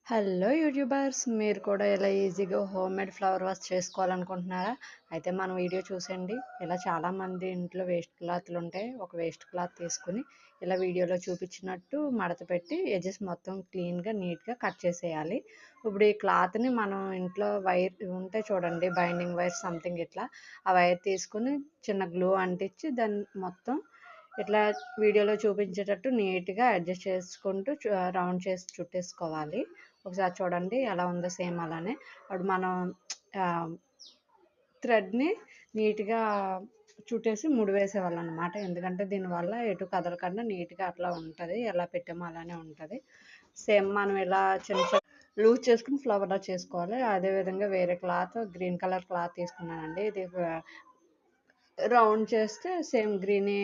Hello YouTubers, మీరు కూడా ఇలా ఈజీగా హోమ్మేడ్ ఫ్లవర్ వాష్ చేసుకోవాలనుకుంటున్నారా? అయితే మన వీడియో చూసండి. ఇలా చాలామంది ఇంట్లో వేస్ట్ క్లాత్లు ఉంటాయి. ఒక వేస్ట్ క్లాత్ తీసుకుని ఇలా వీడియోలో చూపించినట్టు మడత పెట్టి ఎడ్జెస్ మొత్తం క్లీన్గా నీట్గా కట్ చేసేయాలి. ఇప్పుడు ఈ క్లాత్ని మనం ఇంట్లో వైర్ ఉంటే చూడండి, బైండింగ్ వైర్ సంథింగ్ ఇట్లా ఆ వైర్ తీసుకుని చిన్న గ్లూ అంటించి దాన్ని మొత్తం ఇట్లా వీడియోలో చూపించేటట్టు నీట్గా అడ్జస్ట్ చేసుకుంటూ రౌండ్ చేసి చుట్టేసుకోవాలి. ఒకసారి చూడండి ఎలా ఉందో, సేమ్ అలానే. అప్పుడు మనం థ్రెడ్ని నీట్గా చుట్టేసి ముడి వేసేవాళ్ళం అనమాట. ఎందుకంటే దీనివల్ల ఎటు కదలకుండా నీట్గా అట్లా ఉంటుంది, ఎలా పెట్టామో అలానే ఉంటుంది. సేమ్ మనం ఇలా చిన్న చిన్న లూజ్ చేసుకుని ఫ్లవర్లా చేసుకోవాలి. అదేవిధంగా వేరే క్లాత్, గ్రీన్ కలర్ క్లాత్ తీసుకున్నానండి. ఇది రౌండ్ చేస్తే సేమ్ గ్రీనీ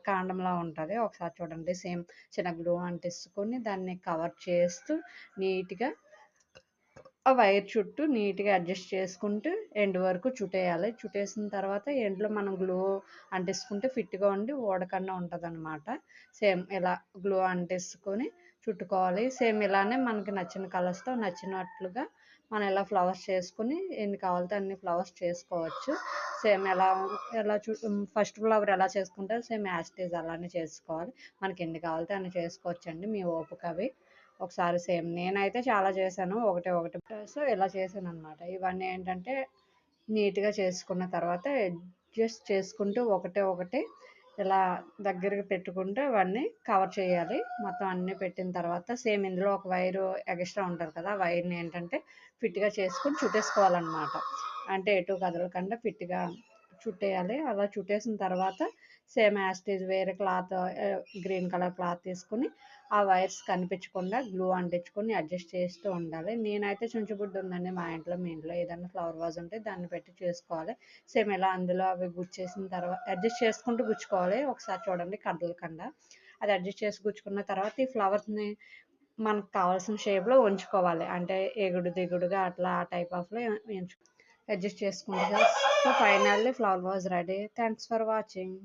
కాండంలా ఉంటుంది. ఒకసారి చూడండి, సేమ్ చిన్న గ్లూ అంటించుకొని దాన్ని కవర్ చేస్తూ నీట్గా ఆ వైర్ చుట్టూ నీట్గా అడ్జస్ట్ చేసుకుంటూ ఎండ్ వరకు చుట్టేయాలి. చుట్టేసిన తర్వాత ఎండ్లో మనం గ్లూ అంటించుకుంటే ఫిట్గా ఉండి ఊడకుండా ఉంటుంది అనమాట. సేమ్ ఇలా గ్లూ అంటించుకొని చుట్టుకోవాలి. సేమ్ ఇలానే మనకి నచ్చిన కలర్స్తో నచ్చినట్లుగా మనం ఇలా ఫ్లవర్స్ చేసుకుని ఎన్ని కావాలితే అన్ని ఫ్లవర్స్ చేసుకోవచ్చు. సేమ్ ఎలా ఎలా ఫస్ట్ ఫ్లవర్ ఎలా చేసుకుంటారో సేమ్ యాజ్ ఇట్ ఈజ్ అలానే చేసుకోవాలి. మనకి ఎన్ని కావాలితే అన్ని చేసుకోవచ్చండి, మీ ఓపిక అవి. ఒకసారి సేమ్ నేనైతే చాలా చేశాను, ఒకటే ఒకటి. సో ఇలా చేశాను అనమాట. ఇవన్నీ ఏంటంటే నీట్గా చేసుకున్న తర్వాత అడ్జస్ట్ చేసుకుంటూ ఒకటే ఒకటి ఇలా దగ్గరికి పెట్టుకుంటూ అవన్నీ కవర్ చేయాలి. మొత్తం అన్నీ పెట్టిన తర్వాత సేమ్ ఇందులో ఒక వైరు ఎక్స్ట్రా ఉంటుంది కదా, ఆ వైర్ని ఏంటంటే ఫిట్గా చేసుకుని చుట్టేసుకోవాలన్నమాట. అంటే ఎటు కదలకుండా ఫిట్గా చుట్టేయాలి. అలా చుట్టేసిన తర్వాత సేమ్ యాస్టీజ్ వేరే క్లాత్, గ్రీన్ కలర్ క్లాత్ తీసుకుని ఆ వైర్స్ కనిపించకుండా గ్లూ అంటించుకొని అడ్జస్ట్ చేస్తూ ఉండాలి. నేనైతే చుంచుబుడ్డి ఉందండి మా ఇంట్లో. మీ ఇంట్లో ఏదైనా ఫ్లవర్ వాజ్ ఉంటే దాన్ని పెట్టి చేసుకోవాలి. సేమ్ ఇలా అందులో అవి గుచ్చేసిన తర్వాత అడ్జస్ట్ చేసుకుంటూ గుచ్చుకోవాలి. ఒకసారి చూడండి కదలకుండా. అది అడ్జస్ట్ చేసి గుచ్చుకున్న తర్వాత ఈ ఫ్లవర్స్ని మనకు కావాల్సిన షేప్లో ఉంచుకోవాలి. అంటే ఎగుడు దిగుడుగా అట్లా ఆ టైప్ ఆఫ్లో అడ్జస్ట్ చేసుకుంటే. So finally flower vase ready. Thanks for watching.